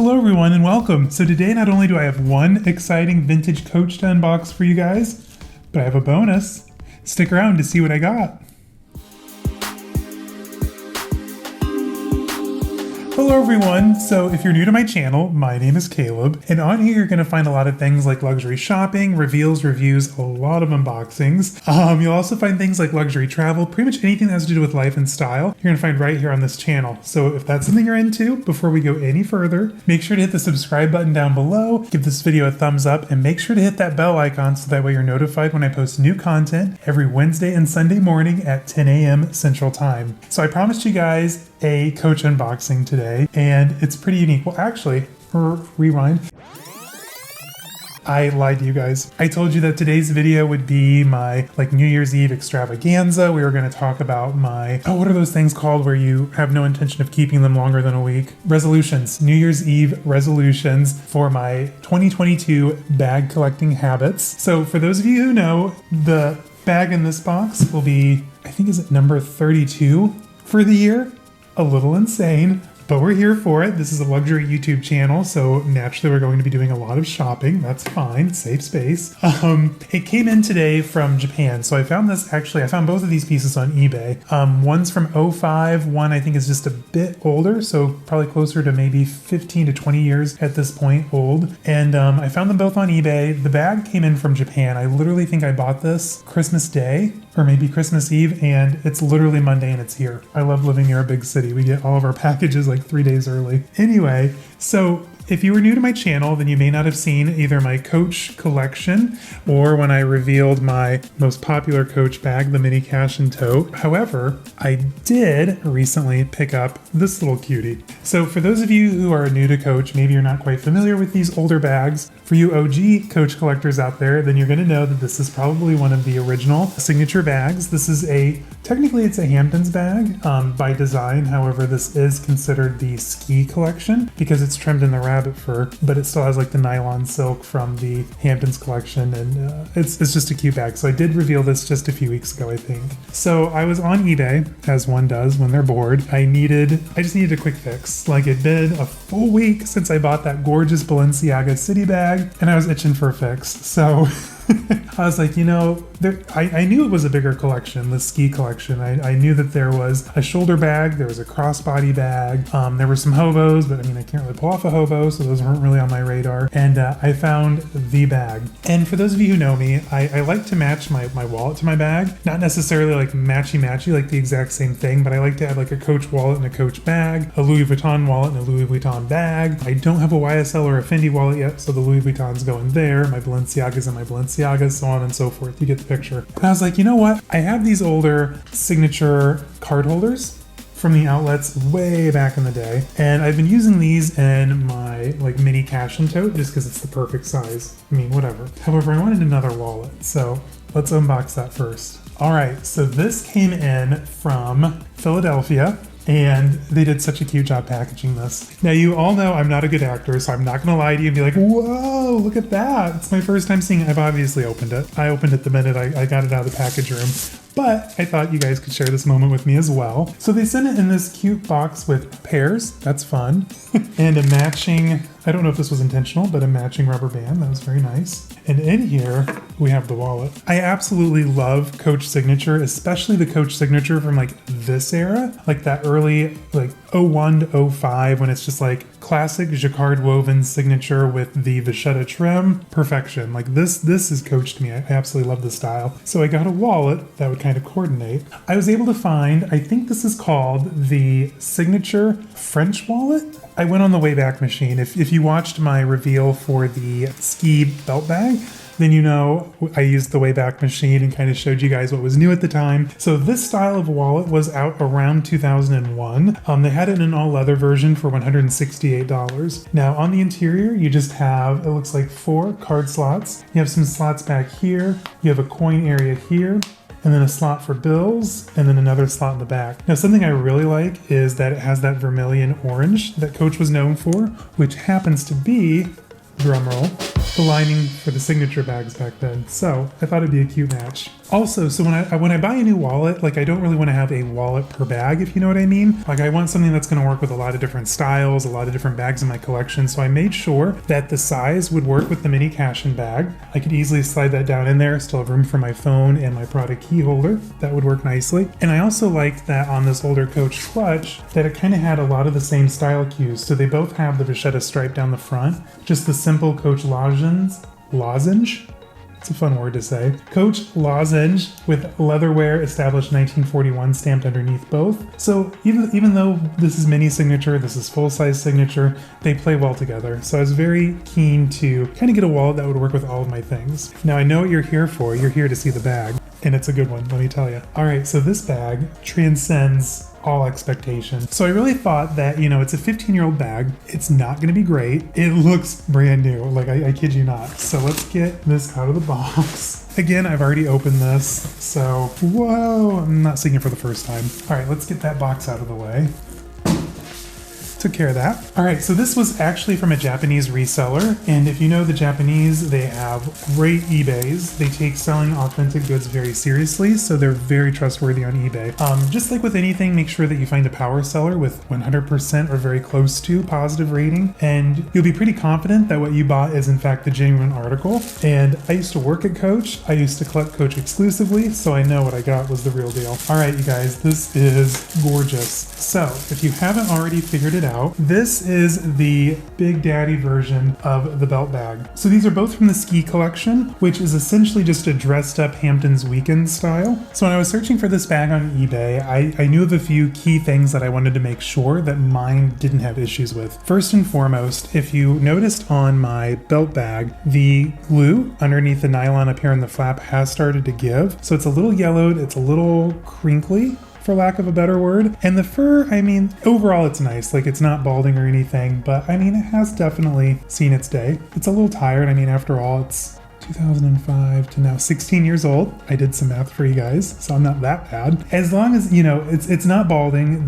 Hello everyone and welcome. So today not only do I have one exciting vintage Coach to unbox for you guys, but I have a bonus. Stick around to see what I got. Hello everyone, so if you're new to my channel, my name is Caleb, and on here you're going to find a lot of things like luxury shopping, reveals, reviews, a lot of unboxings. You'll also find things like luxury travel, pretty much anything that has to do with life and style, you're going to find right here on this channel. So if that's something you're into, before we go any further, make sure to hit the subscribe button down below, give this video a thumbs up, and make sure to hit that bell icon so that way you're notified when I post new content every Wednesday and Sunday morning at 10 a.m. Central Time. So I promised you guys a Coach unboxing today, and it's pretty unique. Well, actually, rewind. I lied to you guys. I told you that today's video would be my New Year's Eve extravaganza. We were going to talk about my, what are those things called where you have no intention of keeping them longer than a week? Resolutions, New Year's Eve resolutions for my 2022 bag collecting habits. So for those of you who know, the bag in this box will be, I think, is it number 32 for the year? A little insane, but we're here for it. This is a luxury YouTube channel, so naturally we're going to be doing a lot of shopping. That's fine, safe space. It came in today from Japan, so I found this, I found both of these pieces on eBay. One's from '05, one I think is just a bit older, so probably closer to maybe 15 to 20 years at this point old. And I found them both on eBay. The bag came in from Japan. I literally think I bought this Christmas Day or maybe Christmas Eve, and it's literally Monday and it's here. I love living near a big city. We get all of our packages 3 days early. Anyway, so if you were new to my channel, then you may not have seen either my Coach collection or when I revealed my most popular Coach bag, the Mini Cashin Tote. However, I did recently pick up this little cutie. So for those of you who are new to Coach, maybe you're not quite familiar with these older bags. For you OG Coach collectors out there, then you're going to know that this is probably one of the original signature bags. This is technically it's a Hamptons bag by design. However, this is considered the ski collection because it's trimmed in the rabbit fur, but it still has the nylon silk from the Hamptons collection, and it's just a cute bag. So I did reveal this just a few weeks ago, I think. So I was on eBay, as one does when they're bored. I just needed a quick fix. It'd been a full week since I bought that gorgeous Balenciaga city bag, and I was itching for a fix. So I was like, I knew it was a bigger collection, the ski collection. I knew that there was a shoulder bag, there was a crossbody bag, there were some hobos, but I can't really pull off a hobo, so those weren't really on my radar. And I found the bag. And for those of you who know me, I like to match my wallet to my bag. Not necessarily matchy-matchy, the exact same thing, but I like to have a Coach wallet and a Coach bag, a Louis Vuitton wallet and a Louis Vuitton bag. I don't have a YSL or a Fendi wallet yet, so the Louis Vuittons go in there, my Balenciagas and my Balenciagas, so on and so forth. You get the picture. And I was like, you know what? I have these older signature card holders from the outlets way back in the day, and I've been using these in my Mini Cashin Tote just because it's the perfect size. Whatever. However, I wanted another wallet, so let's unbox that first. All right, so this came in from Philadelphia, and they did such a cute job packaging this. Now, you all know I'm not a good actor, so I'm not going to lie to you and be like, whoa, look at that. It's my first time seeing it. I've obviously opened it. I opened it the minute I got it out of the package room. But I thought you guys could share this moment with me as well. So they sent it in this cute box with pears. That's fun. And a matching, I don't know if this was intentional, but a matching rubber band. That was very nice. And in here, we have the wallet. I absolutely love Coach signature, especially the Coach signature from this era. That early '01 to '05 when it's just classic jacquard woven signature with the vachetta trim. Perfection. This is Coach to me. I absolutely love the style. So I got a wallet that would kind of coordinate. I was able to find, I think this is called the Signature French wallet. I went on the Wayback Machine. If you watched my reveal for the ski belt bag, then I used the Wayback Machine and kind of showed you guys what was new at the time. So this style of wallet was out around 2001. They had it in an all leather version for $168. Now on the interior, you just have, it looks like 4 card slots. You have some slots back here. You have a coin area here, and then a slot for bills, and then another slot in the back. Now, something I really like is that it has that vermilion orange that Coach was known for, which happens to be, drumroll, the lining for the signature bags back then. So I thought it'd be a cute match. Also, so when I buy a new wallet, like I don't really want to have a wallet per bag, if you know what I mean. Like I want something that's going to work with a lot of different styles, a lot of different bags in my collection. So I made sure that the size would work with the Mini Cashin bag. I could easily slide that down in there, still have room for my phone and my product key holder. That would work nicely. And I also liked that on this older Coach clutch, that it kind of had a lot of the same style cues. So they both have the vachetta stripe down the front, just the simple Coach lozenge. It's a fun word to say. Coach lozenge with leatherware established 1941 stamped underneath both. So even though this is mini signature, this is full-size signature, they play well together. So I was very keen to kind of get a wallet that would work with all of my things. Now I know what you're here for. You're here to see the bag. And it's a good one, let me tell you. All right, so this bag transcends all expectation. So I really thought that, it's a 15-year-old bag. It's not going to be great. It looks brand new. Like, I kid you not. So let's get this out of the box. Again, I've already opened this. So, whoa, I'm not seeing it for the first time. All right, let's get that box out of the way. Took care of that. All right, so this was actually from a Japanese reseller. And if you know the Japanese, they have great eBays. They take selling authentic goods very seriously, so they're very trustworthy on eBay. Just like with anything, make sure that you find a power seller with 100% or very close to positive rating, and you'll be pretty confident that what you bought is in fact the genuine article. And I used to work at Coach. I used to collect Coach exclusively, so I know what I got was the real deal. All right, you guys, this is gorgeous. So if you haven't already figured it out, this is the Big Daddy version of the belt bag. So these are both from the ski collection, which is essentially just a dressed up Hamptons weekend style. So when I was searching for this bag on eBay, I knew of a few key things that I wanted to make sure that mine didn't have issues with. First and foremost, if you noticed on my belt bag, the glue underneath the nylon up here in the flap has started to give. So it's a little yellowed, it's a little crinkly, for lack of a better word. And the fur, overall it's nice. Like, it's not balding or anything, but it has definitely seen its day. It's a little tired. After all, it's 2005 to now 16 years old. I did some math for you guys, so I'm not that bad. As long as, it's not balding.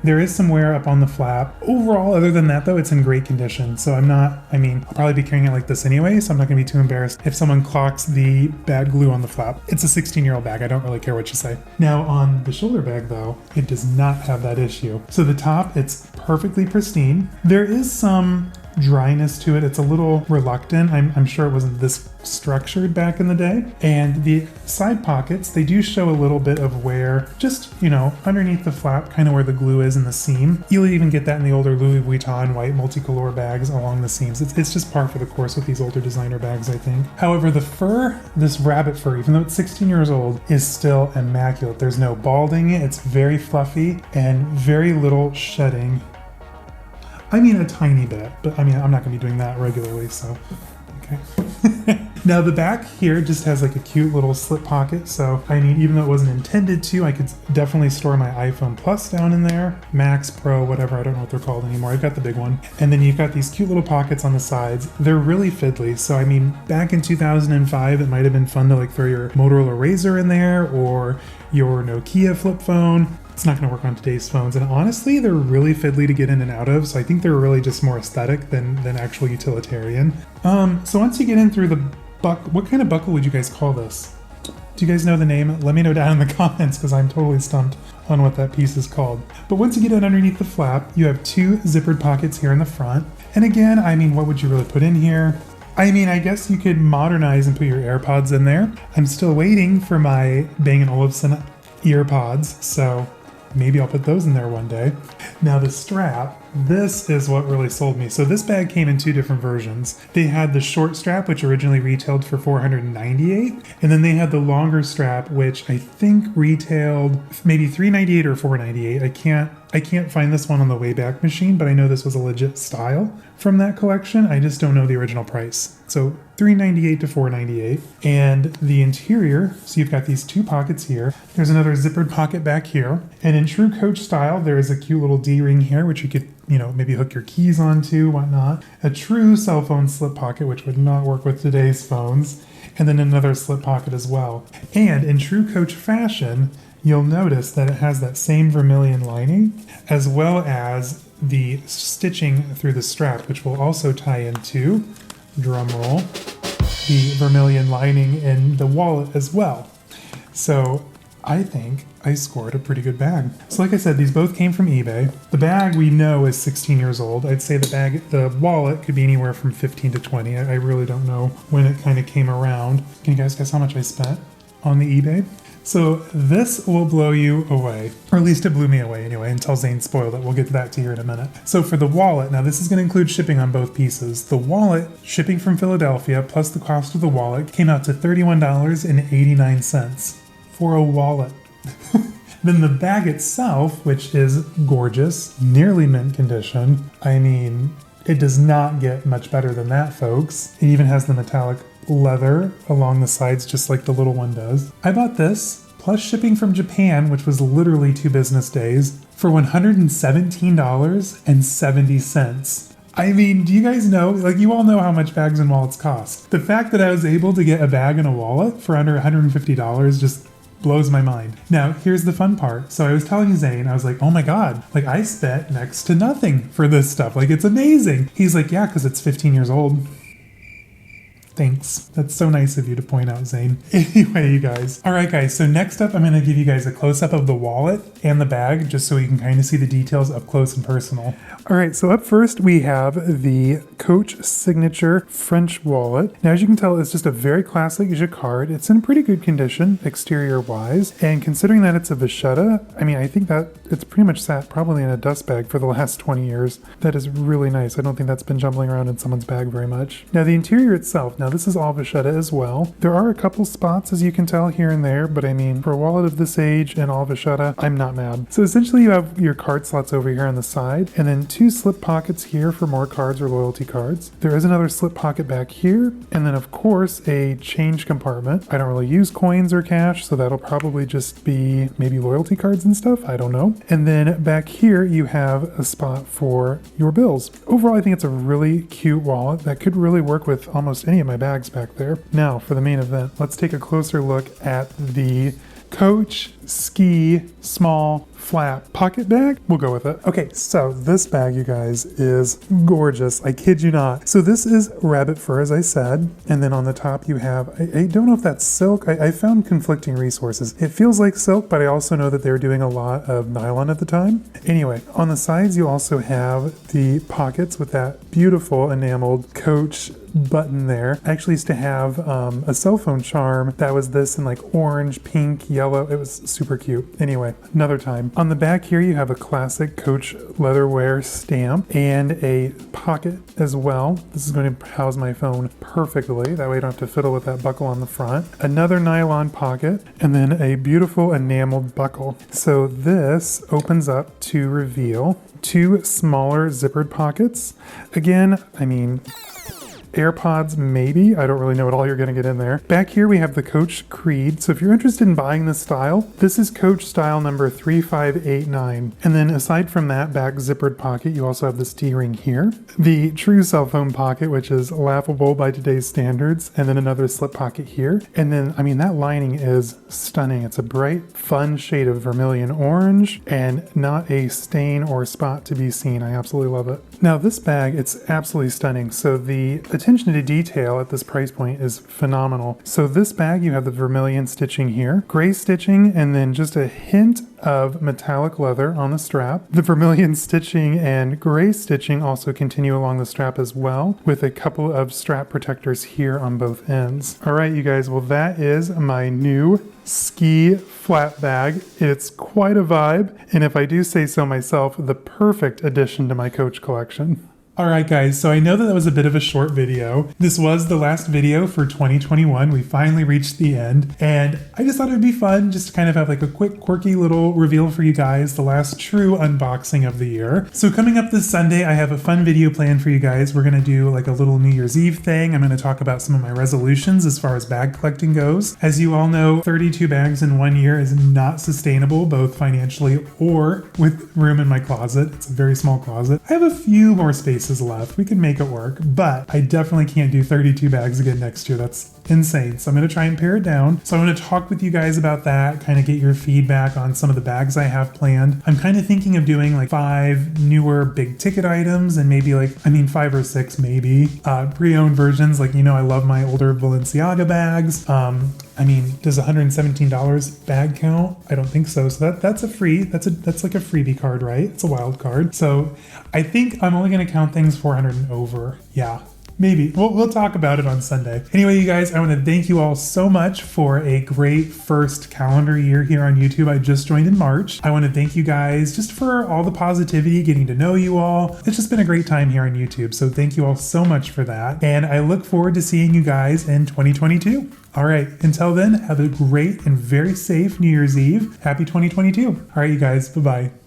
There is some wear up on the flap. Overall, other than that though, it's in great condition. So I'll probably be carrying it like this anyway, so I'm not gonna be too embarrassed if someone clocks the bad glue on the flap. It's a 16-year-old bag. I don't really care what you say. Now on the shoulder bag though, it does not have that issue. So the top, it's perfectly pristine. There is some dryness to it. It's a little reluctant. I'm sure it wasn't this structured back in the day. And the side pockets, they do show a little bit of wear, just, underneath the flap, kind of where the glue is in the seam. You'll even get that in the older Louis Vuitton white multicolor bags along the seams. It's just par for the course with these older designer bags, I think. However, the fur, this rabbit fur, even though it's 16 years old, is still immaculate. There's no balding. It's very fluffy and very little shedding. A tiny bit, but I'm not going to be doing that regularly, so, okay. Now the back here just has like a cute little slip pocket, so even though it wasn't intended to, I could definitely store my iPhone Plus down in there, Max, Pro, whatever, I don't know what they're called anymore. I've got the big one. And then you've got these cute little pockets on the sides. They're really fiddly, so back in 2005, it might have been fun to like throw your Motorola Razr in there or your Nokia flip phone. It's not going to work on today's phones, and honestly, they're really fiddly to get in and out of, so I think they're really just more aesthetic than actual utilitarian. So once you get in through the what kind of buckle would you guys call this? Do you guys know the name? Let me know down in the comments, because I'm totally stumped on what that piece is called. But once you get it underneath the flap, you have two zippered pockets here in the front. And again, what would you really put in here? I guess you could modernize and put your AirPods in there. I'm still waiting for my Bang & Olufsen earpods, so maybe I'll put those in there one day. Now the strap, this is what really sold me. So this bag came in two different versions. They had the short strap, which originally retailed for $498, and then they had the longer strap, which I think retailed maybe $398 or $498. I can't find this one on the Wayback Machine, but I know this was a legit style from that collection. I just don't know the original price. So $398 to $498. And the interior, so you've got these two pockets here. There's another zippered pocket back here. And in true Coach style, there is a cute little D-ring here, which you could, maybe hook your keys onto, whatnot. A true cell phone slip pocket, which would not work with today's phones. And then another slip pocket as well. And in true Coach fashion, you'll notice that it has that same vermilion lining, as well as the stitching through the strap, which will also tie into, drum roll, the vermilion lining in the wallet as well. So I think I scored a pretty good bag. So like I said, these both came from eBay. The bag we know is 16 years old. I'd say the wallet could be anywhere from 15 to 20. I really don't know when it kind of came around. Can you guys guess how much I spent on the eBay? So this will blow you away, or at least it blew me away anyway, until Zane spoiled it. We'll get to that to here in a minute. So for the wallet, now this is going to include shipping on both pieces. The wallet, shipping from Philadelphia, plus the cost of the wallet, came out to $31.89 for a wallet. Then the bag itself, which is gorgeous, nearly mint condition. I mean, it does not get much better than that, folks. It even has the metallic leather along the sides, just like the little one does. I bought this, plus shipping from Japan, which was literally 2 business days, for $117.70. I mean, do you guys know, like you all know how much bags and wallets cost. The fact that I was able to get a bag and a wallet for under $150 just blows my mind. Now, here's the fun part. So I was telling Zane, I was like, oh my God, like I spent next to nothing for this stuff. Like it's amazing. He's like, yeah, because it's 15 years old. Thanks. That's so nice of you to point out, Zane. Anyway, you guys. All right, guys. So next up, I'm going to give you guys a close-up of the wallet and the bag, just so you can kind of see the details up close and personal. All right. So up first, we have the Coach Signature French wallet. Now, as you can tell, it's just a very classic jacquard. It's in pretty good condition, exterior-wise. And considering that it's a vachetta, I mean, I think that it's pretty much sat probably in a dust bag for the last 20 years. That is really nice. I don't think that's been jumbling around in someone's bag very much. Now, the interior itself, now this is all vachetta as well. There are a couple spots, as you can tell, here and there, but I mean, for a wallet of this age and all vachetta, I'm not mad. So essentially you have your card slots over here on the side, and then 2 slip pockets here for more cards or loyalty cards. There is another slip pocket back here, and then of course a change compartment. I don't really use coins or cash, so that'll probably just be maybe loyalty cards and stuff, I don't know. And then back here you have a spot for your bills. Overall, I think it's a really cute wallet that could really work with almost any of my bags back there. Now for the main event, let's take a closer look at the Coach Ski Small Flap Pocket Bag. We'll go with it. Okay, so this bag, you guys, is gorgeous. I kid you not. So this is rabbit fur, as I said, and then on the top you have, I don't know if that's silk. I found conflicting resources. It feels like silk, but I also know that they were doing a lot of nylon at the time. Anyway, on the sides you also have the pockets with that beautiful enameled Coach button there. I actually used to have a cell phone charm that was this in like orange, pink, yellow. It was super cute. Anyway, another time. On the back here you have a classic Coach leatherware stamp and a pocket as well. This is going to house my phone perfectly. That way I don't have to fiddle with that buckle on the front. Another nylon pocket, and then a beautiful enameled buckle. So this opens up to reveal 2 smaller zippered pockets. Again, I mean, AirPods, maybe. I don't really know what all you're going to get in there. Back here we have the Coach Creed. So if you're interested in buying this style, this is Coach style number 3589. And then aside from that back zippered pocket, you also have this D-ring here. The true cell phone pocket, which is laughable by today's standards. And then another slip pocket here. And then, I mean, that lining is stunning. It's a bright, fun shade of vermilion orange and not a stain or spot to be seen. I absolutely love it. Now this bag, it's absolutely stunning. So the attention to detail at this price point is phenomenal. So this bag, you have the vermilion stitching here, gray stitching, and then just a hint of metallic leather on the strap. The vermilion stitching and gray stitching also continue along the strap as well, with a couple of strap protectors here on both ends. All right, you guys, well, that is my new ski flat bag. It's quite a vibe, and if I do say so myself, the perfect addition to my Coach collection. Alright guys, so I know that was a bit of a short video. This was the last video for 2021. We finally reached the end, and I just thought it would be fun just to kind of have like a quick quirky little reveal for you guys, the last true unboxing of the year. So coming up this Sunday, I have a fun video planned for you guys. We're going to do like a little New Year's Eve thing. I'm going to talk about some of my resolutions as far as bag collecting goes. As you all know, 32 bags in 1 year is not sustainable, both financially or with room in my closet. It's a very small closet. I have a few more spaces left. We can make it work, but I definitely can't do 32 bags again next year. That's insane. So I'm going to try and pare it down. So I'm going to talk with you guys about that, kind of get your feedback on some of the bags I have planned. I'm kind of thinking of doing like 5 newer big ticket items and maybe 5 or 6 maybe pre-owned versions. Like, you know, I love my older Balenciaga bags. I mean, does $117 bag count? I don't think so. So that's a free, that's like a freebie card, right? It's a wild card. So I think I'm only going to count things 400 and over. Yeah. Maybe. We'll talk about it on Sunday. Anyway, you guys, I want to thank you all so much for a great first calendar year here on YouTube. I just joined in March. I want to thank you guys just for all the positivity, getting to know you all. It's just been a great time here on YouTube. So thank you all so much for that. And I look forward to seeing you guys in 2022. All right. Until then, have a great and very safe New Year's Eve. Happy 2022. All right, you guys. Bye-bye.